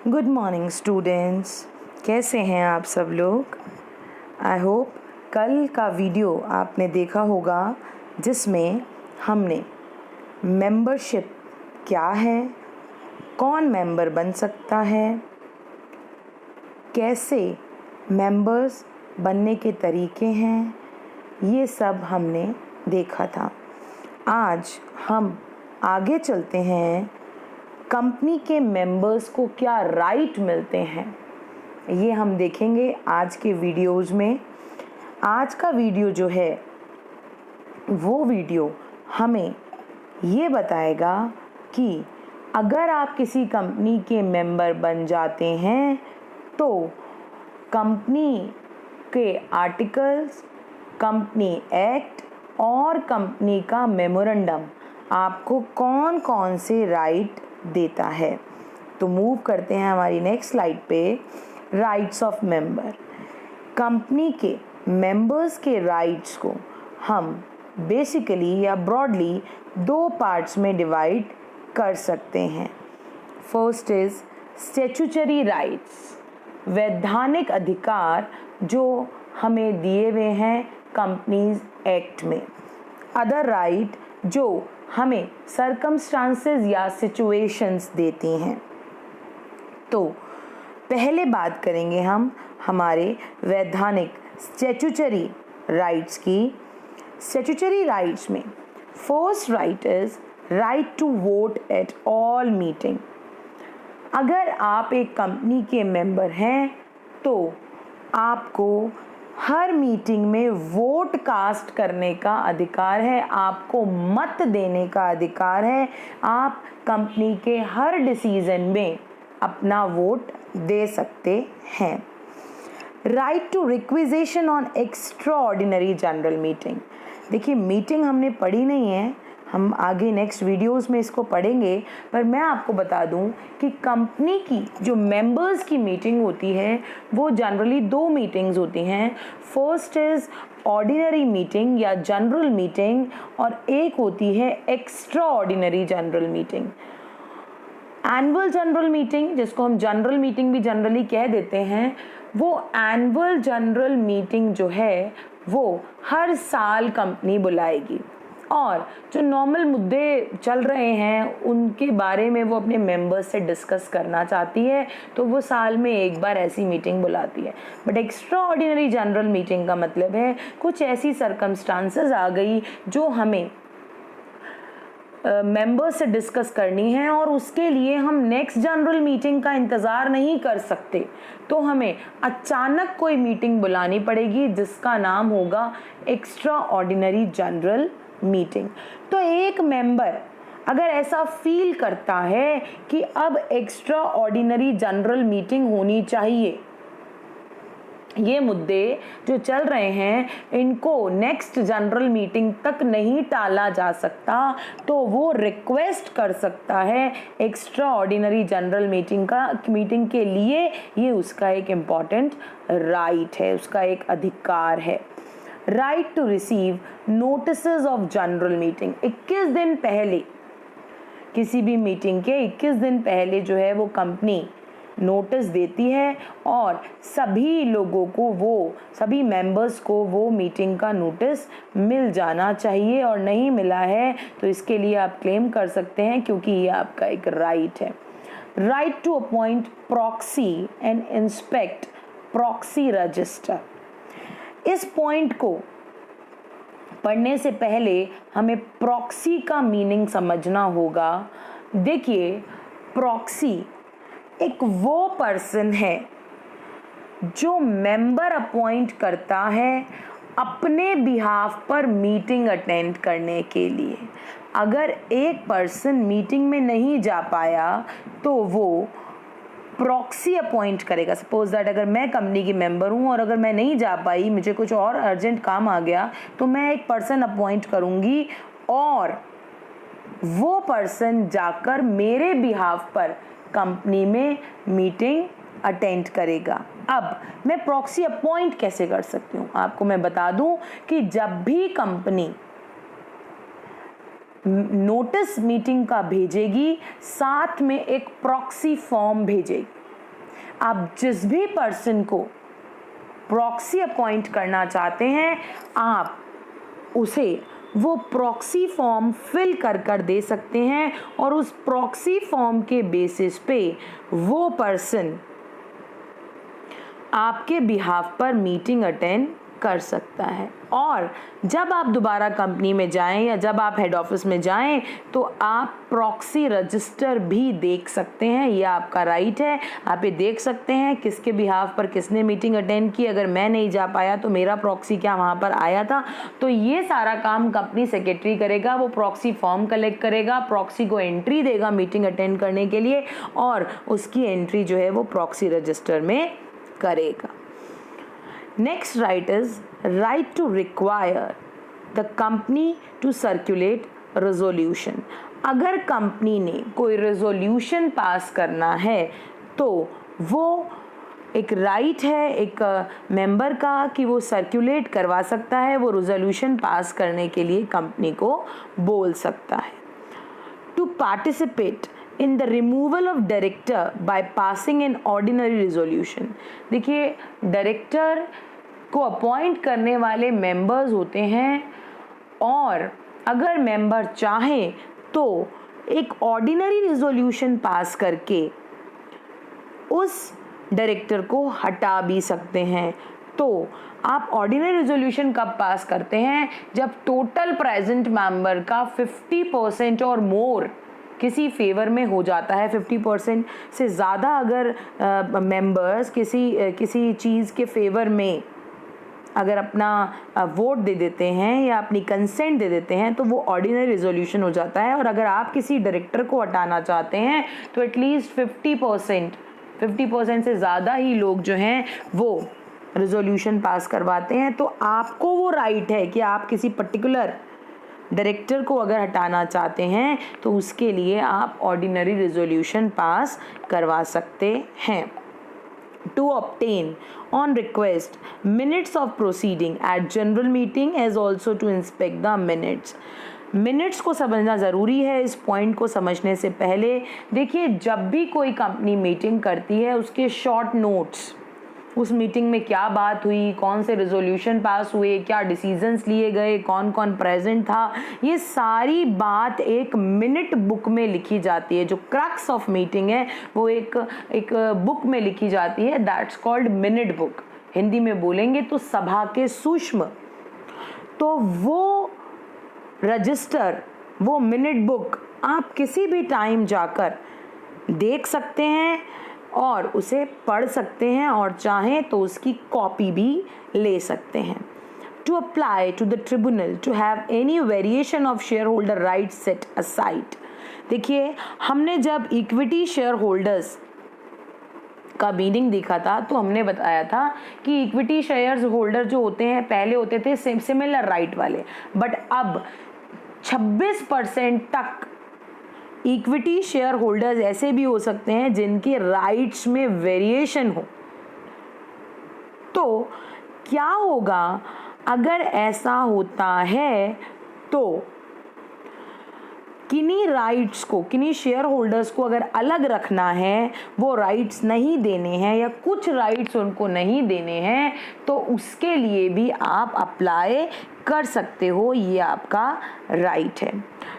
Good morning students, कैसे हैं आप सब लोग। आई होप कल का वीडियो आपने देखा होगा जिसमें हमने मेंबरशिप क्या है, कौन मेंबर बन सकता है, कैसे मेंबर्स बनने के तरीके हैं, ये सब हमने देखा था। आज हम आगे चलते हैं, कंपनी के मेंबर्स को क्या राइट मिलते हैं ये हम देखेंगे आज के वीडियोज़ में। आज का वीडियो जो है वो वीडियो हमें ये बताएगा कि अगर आप किसी कंपनी के मेंबर बन जाते हैं तो कंपनी के आर्टिकल्स, कंपनी एक्ट और कंपनी का मेमोरेंडम आपको कौन कौन से राइट देता है। तो मूव करते हैं हमारी नेक्स्ट स्लाइड पे। Rights of member. कंपनी के मेंबर्स के राइट्स को हम बेसिकली या ब्रॉडली दो पार्ट्स में डिवाइड कर सकते हैं। फर्स्ट इज स्टैट्यूटरी राइट्स, वैधानिक अधिकार जो हमें दिए हुए हैं कंपनीज एक्ट में। अदर राइट जो हमें सर्कमस्टांसेस या सिचुएशंस देती हैं। तो पहले बात करेंगे हम हमारे वैधानिक स्टैट्यूटरी राइट्स की। स्टैट्यूटरी राइट्स में first right is right to vote at all meeting. अगर आप एक कंपनी के मेंबर हैं तो आपको हर मीटिंग में वोट कास्ट करने का अधिकार है, आपको मत देने का अधिकार है। आप कंपनी के हर डिसीजन में अपना वोट दे सकते हैं। Right to requisition on extraordinary general meeting. देखिए, मीटिंग हमने पढ़ी नहीं है, हम आगे नेक्स्ट वीडियोस में इसको पढ़ेंगे, पर मैं आपको बता दूं कि कंपनी की जो मेंबर्स की मीटिंग होती है वो जनरली दो मीटिंग्स होती हैं। फर्स्ट इज ऑर्डिनरी मीटिंग या जनरल मीटिंग और एक होती है extra ordinary general meeting. Annual general meeting, जिसको हम जनरल मीटिंग भी जनरली कह देते हैं, वो एनुअल जनरल मीटिंग जो है वो हर साल कंपनी बुलाएगी और जो नॉर्मल मुद्दे चल रहे हैं उनके बारे में वो अपने मेंबर्स से डिस्कस करना चाहती है, तो वो साल में एक बार ऐसी मीटिंग बुलाती है। But extra ordinary general meeting का मतलब है कुछ ऐसी सर्कमस्टांसेस आ गई जो हमें मेंबर्स से डिस्कस करनी है और उसके लिए हम नेक्स्ट जनरल मीटिंग का इंतज़ार नहीं कर सकते, तो हमें अचानक कोई मीटिंग बुलानी पड़ेगी जिसका नाम होगा एक्स्ट्रा ऑर्डिनरी जनरल मीटिंग। तो एक मेंबर अगर ऐसा फील करता है कि अब एक्स्ट्रा ऑर्डिनरी जनरल मीटिंग होनी चाहिए, ये मुद्दे जो चल रहे हैं इनको नेक्स्ट जनरल मीटिंग तक नहीं टाला जा सकता, तो वो रिक्वेस्ट कर सकता है एक्स्ट्रा ऑर्डिनरी जनरल मीटिंग के लिए। ये उसका एक इम्पॉर्टेंट राइट है, उसका एक अधिकार है। Right to receive notices of general meeting. 21 दिन पहले, किसी भी मीटिंग के 21 दिन पहले जो है वो कंपनी नोटिस देती है और सभी लोगों को, वो सभी मेंबर्स को वो मीटिंग का नोटिस मिल जाना चाहिए, और नहीं मिला है तो इसके लिए आप क्लेम कर सकते हैं क्योंकि ये आपका एक राइट है। Right to appoint proxy and inspect proxy register. इस पॉइंट को पढ़ने से पहले हमें प्रॉक्सी का मीनिंग समझना होगा। देखिए, प्रॉक्सी एक वो पर्सन है जो मेंबर अपॉइंट करता है अपने बिहाफ पर मीटिंग अटेंड करने के लिए। अगर एक पर्सन मीटिंग में नहीं जा पाया तो वो प्रॉक्सी अपॉइंट करेगा। सपोज दैट अगर मैं कंपनी की मेंबर हूँ और अगर मैं नहीं जा पाई, मुझे कुछ और अर्जेंट काम आ गया, तो मैं एक पर्सन अपॉइंट करूँगी और वो पर्सन जाकर मेरे बिहाफ पर कंपनी में मीटिंग अटेंड करेगा। अब मैं प्रॉक्सी अपॉइंट कैसे कर सकती हूँ, आपको मैं बता दूं कि जब भी कंपनी नोटिस मीटिंग का भेजेगी, साथ में एक प्रॉक्सी फॉर्म भेजेगी। आप जिस भी पर्सन को प्रॉक्सी अपॉइंट करना चाहते हैं, आप उसे वो प्रॉक्सी फॉर्म फिल कर दे सकते हैं और उस प्रॉक्सी फॉर्म के बेसिस पे वो पर्सन आपके बिहाफ पर मीटिंग अटेंड कर सकता है। और जब आप दोबारा कंपनी में जाएं या जब आप हेड ऑफिस में जाएं तो आप प्रॉक्सी रजिस्टर भी देख सकते हैं। ये आपका राइट है, आप ये देख सकते हैं किसके बिहाफ पर किसने मीटिंग अटेंड की। अगर मैं नहीं जा पाया तो मेरा प्रॉक्सी क्या वहाँ पर आया था। तो ये सारा काम कंपनी सेक्रेटरी करेगा। वो प्रॉक्सी फॉर्म कलेक्ट करेगा, प्रॉक्सी को एंट्री देगा मीटिंग अटेंड करने के लिए और उसकी एंट्री जो है वो प्रॉक्सी रजिस्टर में करेगा। Next right is right to require the company to circulate resolution। अगर कंपनी ने कोई रेजोल्यूशन पास करना है तो वो एक राइट है एक मेंबर का कि वो सर्कुलेट करवा सकता है, वो रेजोल्यूशन पास करने के लिए कंपनी को बोल सकता है। To participate in the removal of director by passing an ordinary resolution. देखिए, डायरेक्टर को अपॉइंट करने वाले मेंबर्स होते हैं और अगर मेंबर चाहें तो एक ऑर्डिनरी रेजोल्यूशन पास करके उस डायरेक्टर को हटा भी सकते हैं। तो आप ऑर्डिनरी रेजोल्यूशन कब पास करते हैं? जब टोटल प्रेजेंट मेंबर का 50% और मोर किसी फेवर में हो जाता है। 50% से ज़्यादा अगर मेंबर्स किसी चीज़ के फेवर में अगर अपना वोट दे देते हैं या अपनी कंसेंट दे देते हैं तो वो ऑर्डिनरी रेजोल्यूशन हो जाता है। और अगर आप किसी डायरेक्टर को हटाना चाहते हैं तो एटलीस्ट 50% से ज़्यादा ही लोग जो हैं वो रेजोल्यूशन पास करवाते हैं। तो आपको वो राइट है कि आप किसी पर्टिकुलर डायरेक्टर को अगर हटाना चाहते हैं तो उसके लिए आप ऑर्डिनरी रेजोल्यूशन पास करवा सकते हैं। To obtain on request minutes of proceeding at general meeting as also to inspect the minutes। Minutes को समझना ज़रूरी है। इस पॉइंट को समझने से पहले देखिए, जब भी कोई कंपनी मीटिंग करती है उसके शॉर्ट नोट्स, उस मीटिंग में क्या बात हुई, कौन से रेजोल्यूशन पास हुए, क्या डिसीजंस लिए गए, कौन कौन प्रेजेंट था, ये सारी बात एक मिनट बुक में लिखी जाती है। जो क्रक्स ऑफ मीटिंग है वो एक बुक में लिखी जाती है, that's called minute book. Hindi में बोलेंगे तो सभा के सूक्ष्म। तो वो रजिस्टर, वो मिनट बुक आप किसी भी टाइम जाकर देख सकते हैं और उसे पढ़ सकते हैं और चाहें तो उसकी कॉपी भी ले सकते हैं। To apply to the tribunal to have any variation of shareholder right set aside. देखिए, हमने जब इक्विटी शेयर होल्डर्स का मीनिंग देखा था तो हमने बताया था कि इक्विटी शेयर होल्डर जो होते हैं पहले होते थे सिमिलर राइट वाले, बट अब 26% तक इक्विटी शेयर होल्डर्स ऐसे भी हो सकते हैं जिनके राइट्स में वेरिएशन हो। तो क्या होगा अगर ऐसा होता है तो किन्हीं राइट्स को, किन्हीं शेयर होल्डर्स को अगर अलग रखना है, वो राइट्स नहीं देने हैं या कुछ राइट्स उनको नहीं देने हैं, तो उसके लिए भी आप अप्लाई कर सकते हो। ये आपका राइट है।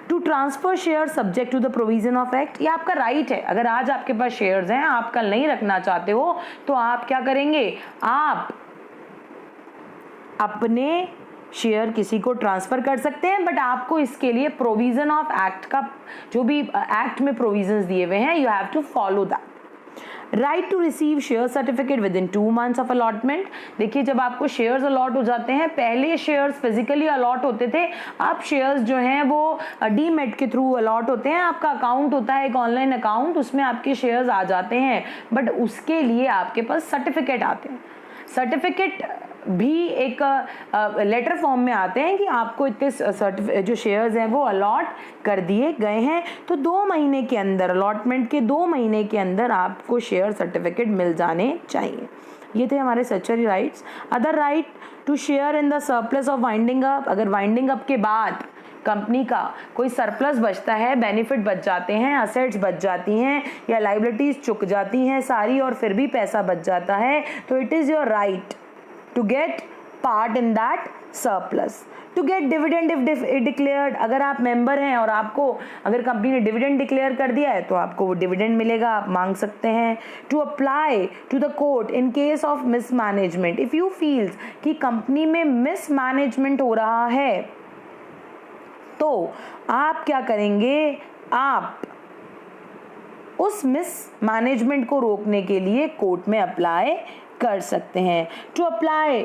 To transfer share subject to the provision of act, ये आपका राइट है। अगर आज आपके पास शेयर्स हैं, आप कल नहीं रखना चाहते हो, तो आप क्या करेंगे? आप अपने शेयर किसी को ट्रांसफर कर सकते हैं, बट आपको इसके लिए प्रोविजन ऑफ एक्ट का जो भी एक्ट में प्रोविजंस दिए हुए हैं, you have to follow that. Right to receive share certificate within 2 months of allotment. देखिए, जब आपको शेयर्स अलॉट हो जाते हैं, पहले शेयर्स फिजिकली अलॉट होते थे, अब शेयर्स जो हैं वो डीमेट के थ्रू अलॉट होते हैं। आपका अकाउंट होता है, एक ऑनलाइन अकाउंट, उसमें आपके शेयर्स आ जाते हैं, बट उसके लिए आपके पास सर्टिफिकेट आते हैं। सर्टिफिकेट भी एक लेटर फॉर्म में आते हैं कि आपको इतने जो शेयर्स हैं वो अलॉट कर दिए गए हैं। तो 2 महीने के अंदर, अलॉटमेंट के 2 महीने के अंदर आपको शेयर सर्टिफिकेट मिल जाने चाहिए। ये थे हमारे statutory rights. Other right to share in the surplus of winding up, अगर वाइंडिंग अप के बाद कंपनी का कोई सरप्लस बचता है, बेनिफिट बच जाते हैं, असेट्स बच जाती हैं या लाइबिलिटीज चुक जाती हैं सारी और फिर भी पैसा बच जाता है, तो it is your right to get part in that surplus. To get dividend if declared, अगर आप मेंबर हैं और आपको अगर कंपनी ने डिविडेंड डिक्लेयर कर दिया है तो आपको वो डिविडेंड मिलेगा, आप मांग सकते हैं। To apply to the court in case of mismanagement, if you feels कि कंपनी में मिसमैनेजमेंट हो रहा है तो आप क्या करेंगे, आप उस मिसमैनेजमेंट को रोकने के लिए कोर्ट में अप्लाई कर सकते हैं। To apply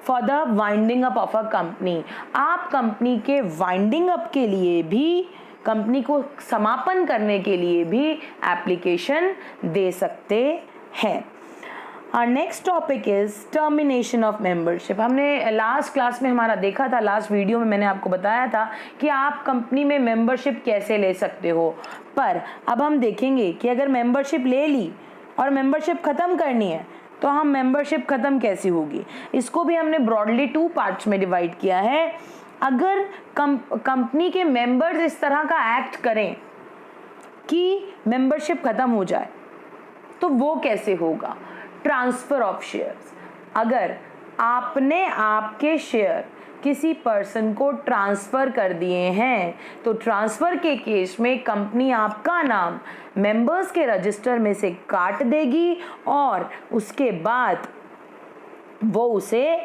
for the winding up of a company, आप कंपनी के वाइंडिंग अप के लिए भी, कंपनी को समापन करने के लिए भी एप्लीकेशन दे सकते हैं। Our next topic is termination of membership। हमने लास्ट क्लास में हमारा देखा था, लास्ट वीडियो में मैंने आपको बताया था कि आप कंपनी में मेंबरशिप कैसे ले सकते हो, पर अब हम देखेंगे कि अगर मेंबरशिप ले ली और मेंबरशिप ख़त्म करनी है तो हम मेंबरशिप ख़त्म कैसी होगी। इसको भी हमने ब्रॉडली 2 पार्ट्स में डिवाइड किया है। अगर कंपनी के मेंबर्स इस तरह का एक्ट करें कि मेंबरशिप ख़त्म हो जाए तो वो कैसे होगा। ट्रांसफर ऑफ शेयर्स, अगर आपने आपके शेयर किसी पर्सन को ट्रांसफ़र कर दिए हैं तो ट्रांसफ़र के केस में कंपनी आपका नाम मेंबर्स के रजिस्टर में से काट देगी और उसके बाद वो उसे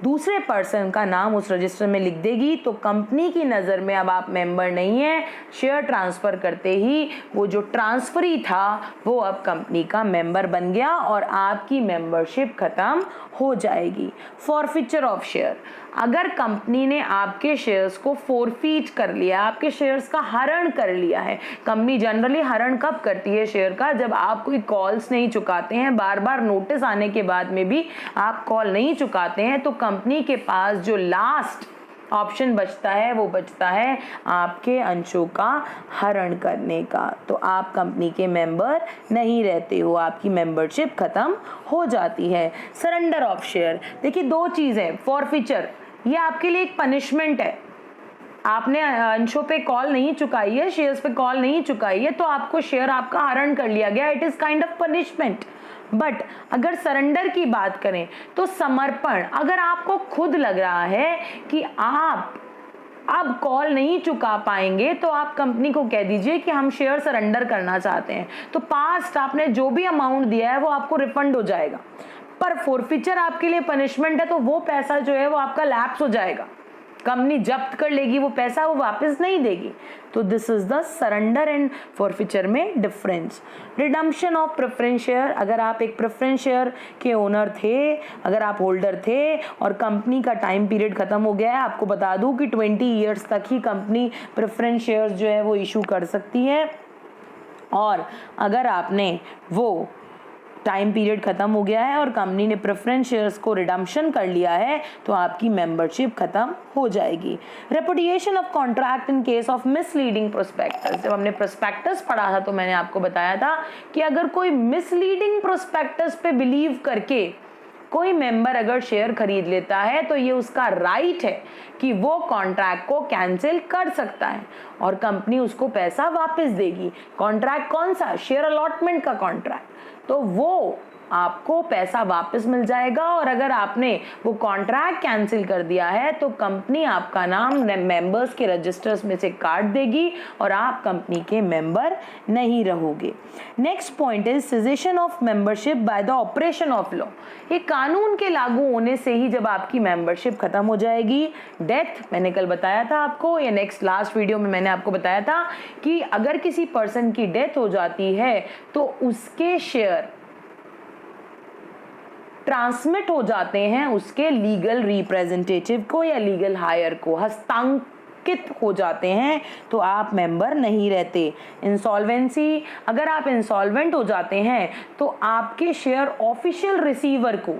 दूसरे पर्सन का नाम उस रजिस्टर में लिख देगी, तो कंपनी की नज़र में अब आप मेंबर नहीं हैं। शेयर ट्रांसफ़र करते ही वो जो ट्रांसफरी था वो अब कंपनी का मेंबर बन गया और आपकी मेंबरशिप ख़त्म हो जाएगी। फॉरफीचर ऑफ शेयर, अगर कंपनी ने आपके शेयर्स को फोरफीट कर लिया, आपके शेयर्स का हरण कर लिया है। कंपनी जनरली हरण कब करती है शेयर का, जब आप कोई कॉल्स नहीं चुकाते हैं, बार बार नोटिस आने के बाद में भी आप कॉल नहीं चुकाते हैं, तो कंपनी के पास जो लास्ट ऑप्शन बचता है वो बचता है आपके अंशों का हरण करने का। तो आप कंपनी के मेंबर नहीं रहते हो, आपकी मेंबरशिप खत्म हो जाती है। सरेंडर ऑफ शेयर, देखिए 2 चीज़ें। फॉरफीचर, ये आपके लिए एक पनिशमेंट है। आपने अंशों पे कॉल नहीं चुकाई है, शेयर्स पे कॉल नहीं चुकाई है, तो आपको शेयर आपका हरण कर लिया गया, it is kind of punishment. But अगर सरेंडर की बात करें तो समर्पण, अगर आपको खुद लग रहा है कि आप अब कॉल नहीं चुका पाएंगे तो आप कंपनी को कह दीजिए कि हम शेयर सरेंडर करना चाहते हैं, तो पास्ट आपने जो भी अमाउंट दिया है वो आपको रिफंड हो जाएगा। पर फोरफीचर आपके लिए पनिशमेंट है, तो वो पैसा जो है वो आपका लैप्स हो जाएगा, कंपनी जब्त कर लेगी वो पैसा, वो वापस नहीं देगी। तो this is the surrender and forfeiture में difference. Redemption of preference share, अगर आप एक प्रेफरेंस शेयर के ओनर थे, अगर आप होल्डर थे और कंपनी का टाइम पीरियड खत्म हो गया है, आपको बता दूं कि 20 ईयर्स तक ही कंपनी प्रेफरेंस शेयर्स जो है वो इशू कर सकती है, और अगर आपने वो टाइम पीरियड खत्म हो गया है और कंपनी ने प्रेफरेंस शेयर्स को रिडम्पशन कर लिया है तो आपकी मेंबरशिप खत्म हो जाएगी। Repudiation of contract in case of misleading prospectus, जब हमने प्रोस्पेक्टस पढ़ा था तो मैंने आपको बताया था कि अगर कोई मिसलीडिंग प्रोस्पेक्टस पे बिलीव करके कोई मेंबर अगर शेयर खरीद लेता है तो ये उसका राइट है कि वो कॉन्ट्रैक्ट को कैंसिल कर सकता है और कंपनी उसको पैसा वापस देगी। कॉन्ट्रैक्ट कौन सा, शेयर अलॉटमेंट का कॉन्ट्रैक्ट, तो वो आपको पैसा वापस मिल जाएगा। और अगर आपने वो कॉन्ट्रैक्ट कैंसिल कर दिया है तो कंपनी आपका नाम मेंबर्स के रजिस्टर्स में से काट देगी और आप कंपनी के मेंबर नहीं रहोगे। Next point is caseation of membership by the operation of law. ये कानून के लागू होने से ही जब आपकी मेंबरशिप खत्म हो जाएगी। डेथ, मैंने कल बताया था आपको, या नेक्स्ट लास्ट वीडियो में मैंने आपको बताया था कि अगर किसी पर्सन की डेथ हो जाती है तो उसके शेयर ट्रांसमिट हो जाते हैं उसके लीगल रिप्रेजेंटेटिव को या लीगल हायर को, हस्तांकित हो जाते हैं, तो आप मेंबर नहीं रहते। इंसॉल्वेंसी, अगर आप इंसॉल्वेंट हो जाते हैं तो आपके शेयर ऑफिशियल रिसीवर को,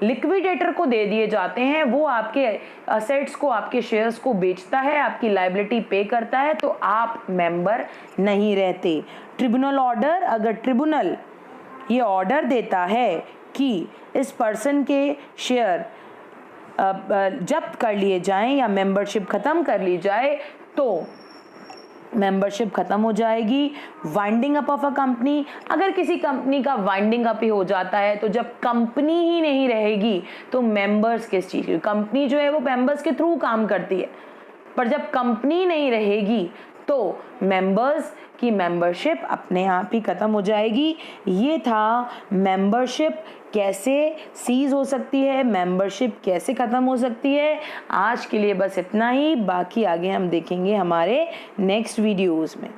लिक्विडेटर को दे दिए जाते हैं, वो आपके असेट्स को, आपके शेयर्स को बेचता है, आपकी लायबिलिटी पे करता है, तो आप मेंबर नहीं रहते। ट्रिब्यूनल ऑर्डर, अगर ट्रिब्यूनल ये ऑर्डर देता है कि इस पर्सन के शेयर जब्त कर लिए जाएं या मेंबरशिप ख़त्म कर ली जाए तो मेंबरशिप ख़त्म हो जाएगी। Winding up of a company, अगर किसी कंपनी का वाइंडिंग अप ही हो जाता है तो जब कंपनी ही नहीं रहेगी तो मेंबर्स किस चीज़ की, कंपनी जो है वो मेंबर्स के थ्रू काम करती है, पर जब कंपनी नहीं रहेगी तो मेंबर्स की मेंबरशिप अपने आप ही ख़त्म हो जाएगी। ये था मेंबरशिप कैसे सीज हो सकती है, मेंबरशिप कैसे ख़त्म हो सकती है। आज के लिए बस इतना ही, बाकी आगे हम देखेंगे हमारे नेक्स्ट वीडियोज़ में।